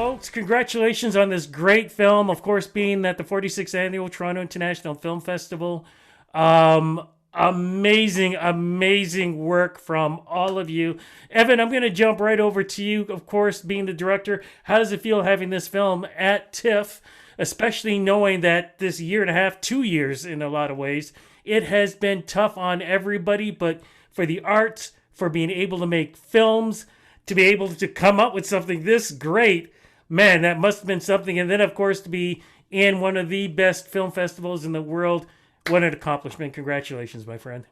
folks. Congratulations on this great film. Of course, being at the 46th Annual Toronto International Film Festival. Amazing work from all of you. Evan, I'm going to jump right over to you. Of course, being the director, how does it feel having this film at TIFF, especially knowing that this year and a half, 2 years in a lot of ways, it has been tough on everybody, but for the arts, for being able to make films, to be able to come up with something this great, man, that must have been something. And then, of course, to be in one of the best film festivals in the world, what an accomplishment. Congratulations, my friend.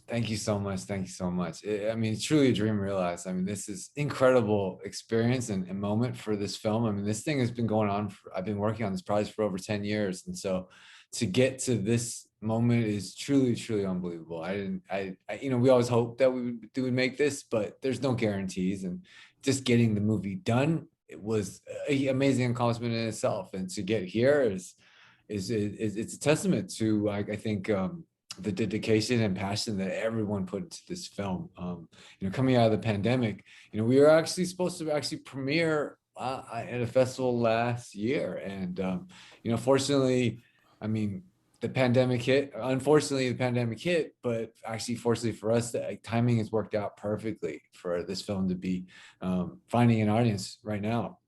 Thank you so much. Thank you so much. I mean, it's truly a dream realized. I mean, this is incredible experience and moment for this film. I mean, this thing has been going on. I've been working on this project for over 10 years. And so to get to this moment is truly, truly unbelievable. We always hoped that we would make this, but there's no guarantees. And just getting the movie done, it was an amazing accomplishment in itself. And to get here is it's a testament to, I think, the dedication and passion that everyone put into this film. Coming out of the pandemic, we were actually supposed to actually premiere at a festival last year, and fortunately, I mean, the pandemic hit. Unfortunately, the pandemic hit, but actually, fortunately for us, the timing has worked out perfectly for this film to be finding an audience right now.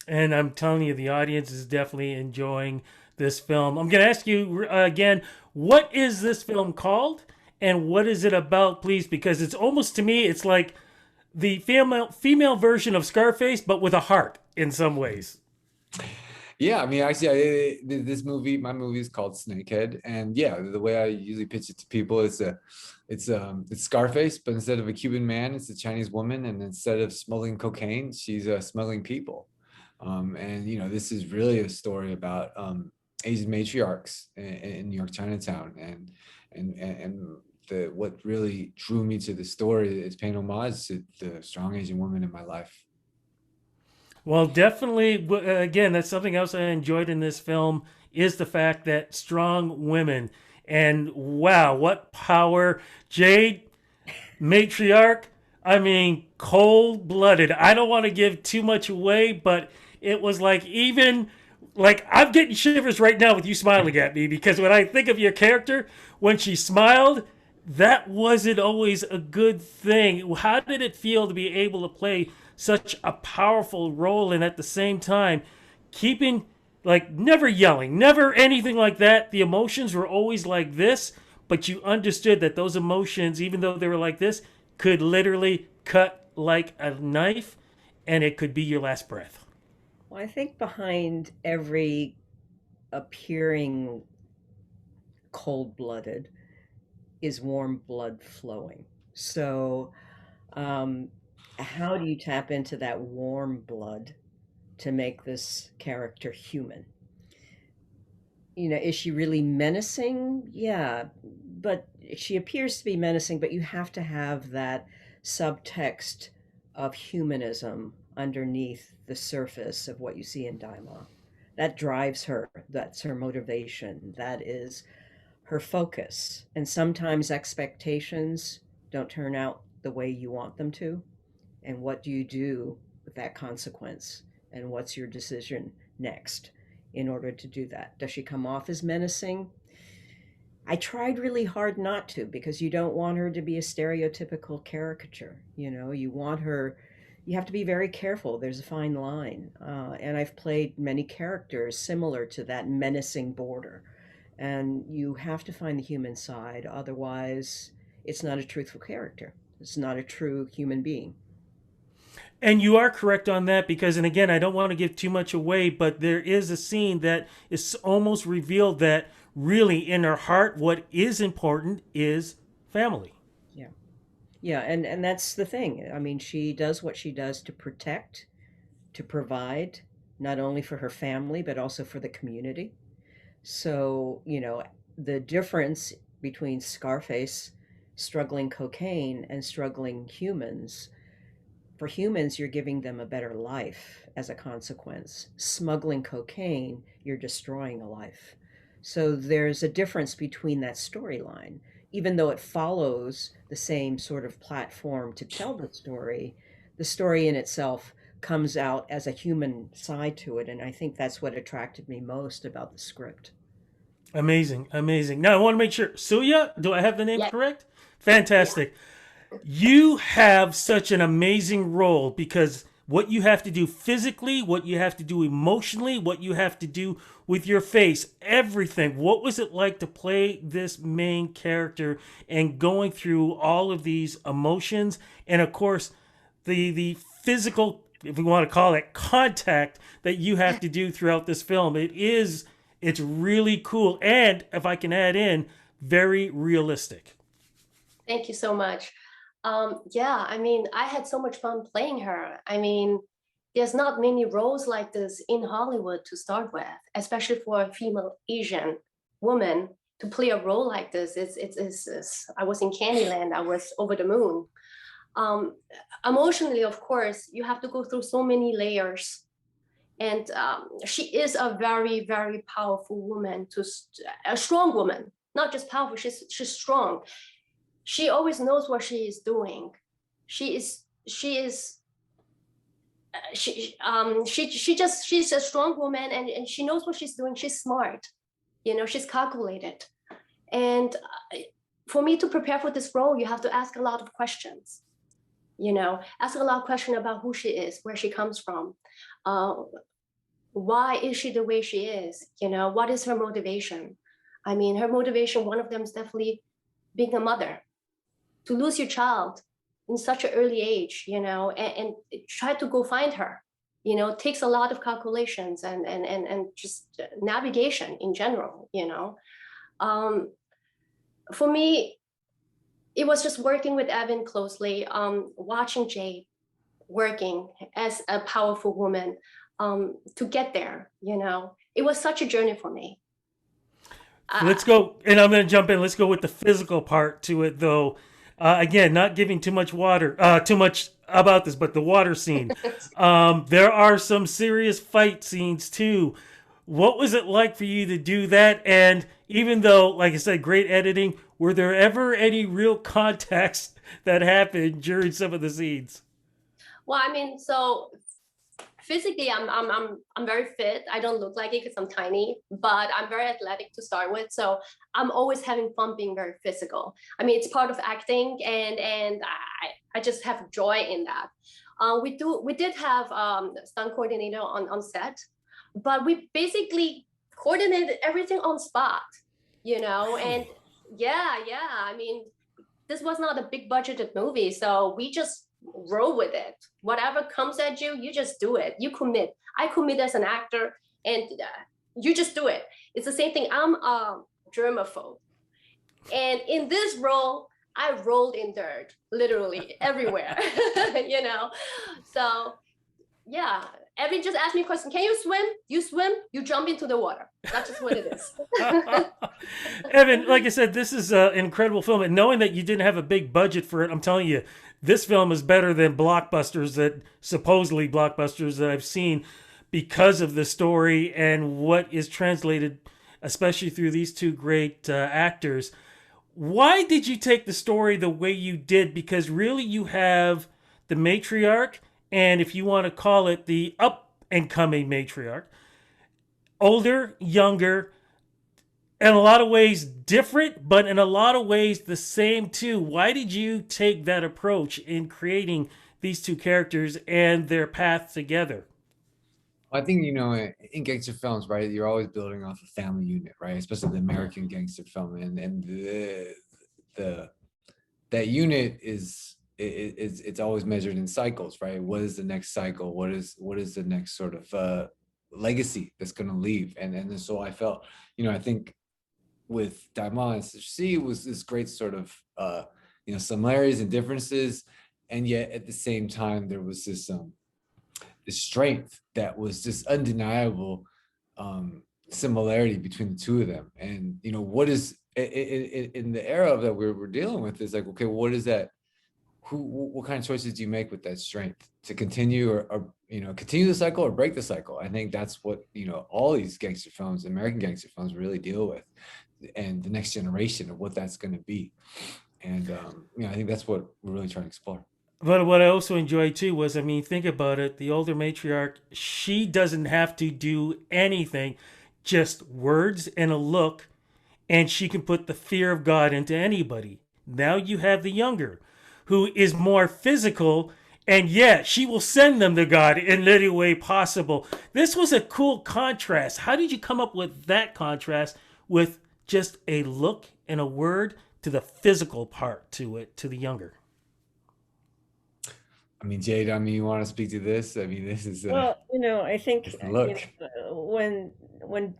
And I'm telling you, the audience is definitely enjoying this film. I'm going to ask you again, what is this film called and what is it about, please? Because it's almost to me, it's like the female version of Scarface, but with a heart in some ways. Yeah, I mean, actually, my movie is called Snakehead, and yeah, the way I usually pitch it to people is it's Scarface, but instead of a Cuban man, it's a Chinese woman, and instead of smuggling cocaine, she's smuggling people. And this is really a story about Asian matriarchs in New York Chinatown, and the what really drew me to the story is paying homage to the strong Asian woman in my life. Well, definitely, again, that's something else I enjoyed in this film is the fact that strong women. And wow, what power. Jade, matriarch, I mean, cold blooded. I don't want to give too much away, but it was like, even like, I'm getting shivers right now with you smiling at me, because when I think of your character, when she smiled, that wasn't always a good thing. How did it feel to be able to play such a powerful role and at the same time keeping, like, never yelling, never anything like that? The emotions were always like this, but you understood that those emotions, even though they were like this, could literally cut like a knife and it could be your last breath. Well, I think behind every appearing cold blooded is warm blood flowing. So, um, how do you tap into that warm blood to make this character human? Is she really menacing? Yeah, but she appears to be menacing, but you have to have that subtext of humanism underneath the surface of what you see in Daima. That drives her. That's her motivation. That is her focus. And sometimes expectations don't turn out the way you want them to. And what do you do with that consequence? And what's your decision next in order to do that? Does she come off as menacing? I tried really hard not to, because you don't want her to be a stereotypical caricature. You want her, you have to be very careful. There's a fine line. And I've played many characters similar to that menacing border. And you have to find the human side. Otherwise, it's not a truthful character. It's not a true human being. And you are correct on that, because, and again, I don't want to give too much away, but there is a scene that is almost revealed that really in her heart, what is important is family. Yeah. Yeah, and that's the thing. I mean, she does what she does to protect, to provide, not only for her family, but also for the community. So, the difference between Scarface struggling cocaine and struggling humans, for humans, you're giving them a better life as a consequence. Smuggling cocaine, you're destroying a life. So there's a difference between that storyline. Even though it follows the same sort of platform to tell the story in itself comes out as a human side to it, and I think that's what attracted me most about the script. Amazing, amazing. Now I want to make sure, Suya, do I have the name Yeah, correct? yeah. Fantastic. You have such an amazing role because what you have to do physically, what you have to do emotionally, what you have to do with your face, everything. What was it like to play this main character and going through all of these emotions and of course the physical, if we want to call it, contact that you have to do throughout this film? It's really cool, and if I can add in, very realistic. Thank you so much. Yeah, I mean, I had so much fun playing her. I mean, there's not many roles like this in Hollywood to start with, especially for a female Asian woman to play a role like this. I was in Candyland. I was over the moon. Um, Emotionally, of course, you have to go through so many layers. And she is a very, very powerful woman, a strong woman, not just powerful, she's strong. She always knows what she is doing. She's a strong woman, and she knows what she's doing. She's smart, she's calculated. And for me to prepare for this role, you have to ask a lot of questions, ask a lot of questions about who she is, where she comes from, uh, why is she the way she is, what is her motivation. I mean, her motivation, one of them is definitely being a mother. To lose your child in such an early age, and try to go find her, takes a lot of calculations and just navigation in general, For me, it was just working with Evan closely, watching Jade working as a powerful woman, to get there, It was such a journey for me. Let's go, and I'm going to jump in. Let's go with the physical part to it, though. Again, not giving too much about this, but the water scene. There are some serious fight scenes too. What was it like for you to do that? And even though, like I said, great editing, were there ever any real contacts that happened during some of the scenes? Well, I mean, so physically, I'm very fit. I don't look like it because I'm tiny, but I'm very athletic to start with. So I'm always having fun being very physical. I mean, it's part of acting, and I just have joy in that. We did have stunt coordinator on set, but we basically coordinated everything on spot, and yeah. I mean, this was not a big budgeted movie, so we just roll with it. Whatever comes at you, you just do it. You commit. I commit as an actor, and you just do it. It's the same thing. I'm a germaphobe, and in this role, I rolled in dirt, literally everywhere. you know. So yeah, Evan just asked me a question. Can you swim? You swim. You jump into the water. That's just what it is. Evan, like I said, this is an incredible film, and knowing that you didn't have a big budget for it, I'm telling you, this film is better than supposedly blockbusters that I've seen because of the story and what is translated, especially through these two great actors. Why did you take the story the way you did? Because really, you have the matriarch, and if you want to call it the up and coming matriarch, older, younger, in a lot of ways different, but in a lot of ways the same too. Why did you take that approach in creating these two characters and their path together? I think, in gangster films, right, you're always building off a family unit, right? Especially the American gangster film, and the that unit it's always measured in cycles, right? What is the next cycle? What is the next sort of legacy that's going to leave? And so I felt, I think with Diamond, she was this great sort of similarities and differences, and yet at the same time there was this strength that was just undeniable, similarity between the two of them. And what is in the era that we're dealing with is like, okay, what is that? What kind of choices do you make with that strength to continue or continue the cycle or break the cycle? I think that's what all these gangster films, American gangster films, really deal with, and the next generation of what that's going to be. And I think that's what we're really trying to explore. But what I also enjoyed too was, I mean, think about it. The older matriarch, she doesn't have to do anything, just words and a look, and she can put the fear of God into anybody. Now you have the younger, who is more physical, and yet she will send them to God in any way possible. This was a cool contrast. How did you come up with that contrast with just a look and a word to the physical part to it, to the younger? I mean, Jade, I mean, you want to speak to this? I mean, this is Well, I think just look. when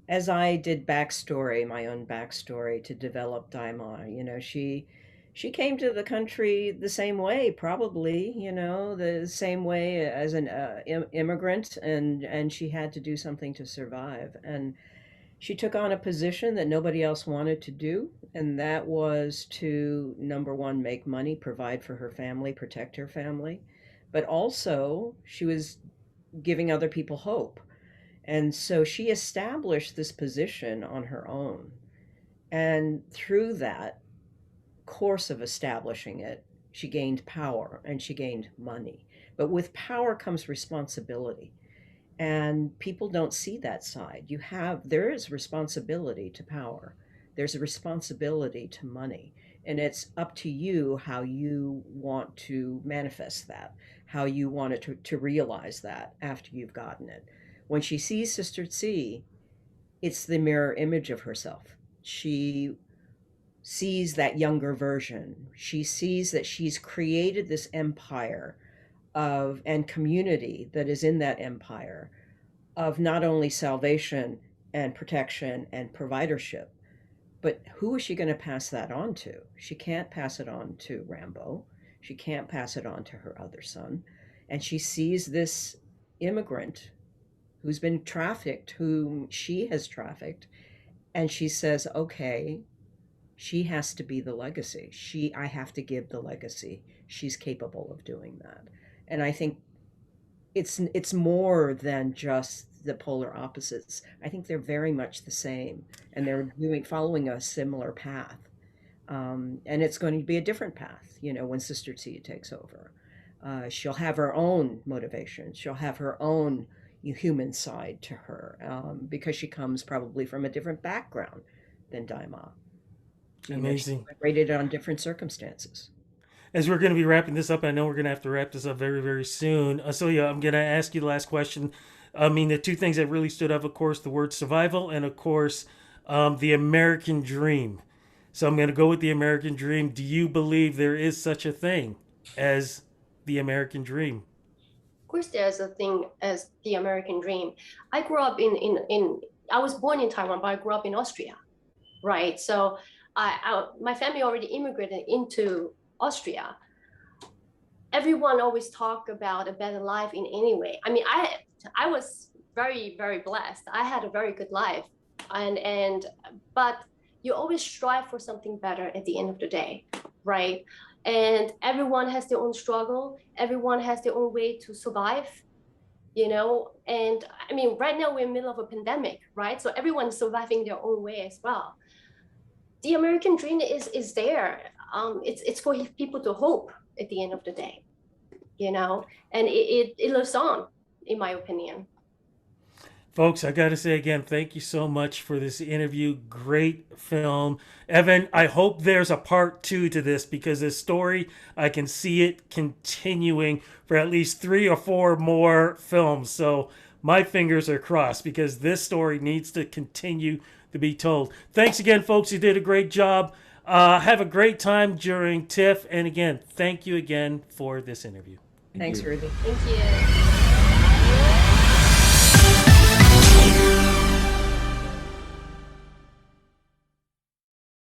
as I did backstory, my own backstory to develop Daima, she came to the country the same way, probably, the same way as an immigrant, and she had to do something to survive. And she took on a position that nobody else wanted to do, and that was to, number one, make money, provide for her family, protect her family. But also, she was giving other people hope. And so she established this position on her own. And through that course of establishing it, she gained power and she gained money. But with power comes responsibility. And people don't see that side. There is responsibility to power, there's a responsibility to money. And it's up to you how you want to manifest that, how you want it to realize that after you've gotten it. When she sees Sister C, it's the mirror image of herself. She sees that younger version. She sees that she's created this empire and community that is in that empire of not only salvation and protection and providership, but who is she going to pass that on to? She can't pass it on to Rambo. She can't pass it on to her other son. And she sees this immigrant who's been trafficked, whom she has trafficked, and she says, okay, she has to be the legacy. I have to give the legacy. She's capable of doing that. And I think it's more than just the polar opposites. I think they're very much the same, and they're following a similar path. And it's going to be a different path, when Sister Tia takes over. She'll have her own motivation. She'll have her own human side to her, because she comes probably from a different background than Daima. Amazing. Rated on different circumstances. As we're going to be wrapping this up, I know we're going to have to wrap this up very, very soon. So, yeah, I'm going to ask you the last question. I mean, the two things that really stood out, of course, the word survival and, of course, the American dream. So I'm going to go with the American dream. Do you believe there is such a thing as the American dream? Of course, there's a thing as the American dream. I grew up I was born in Taiwan, but I grew up in Austria, right? So my family already immigrated into Austria. Everyone always talk about a better life in any way. I mean, I was very, very blessed. I had a very good life, but you always strive for something better at the end of the day, right? And everyone has their own struggle. Everyone has their own way to survive, And I mean, right now we're in the middle of a pandemic, right? So everyone's surviving their own way as well. The American dream is there. It's for people to hope at the end of the day, and it lives on, in my opinion. Folks, I got to say again, thank you so much for this interview. Great film. Evan, I hope there's a part 2 to this, because this story, I can see it continuing for at least 3 or 4 more films. So my fingers are crossed, because this story needs to continue to be told. Thanks again, folks. You did a great job. Have a great time during TIFF. And again, thank you again for this interview. Thanks, Ruby. Thank you.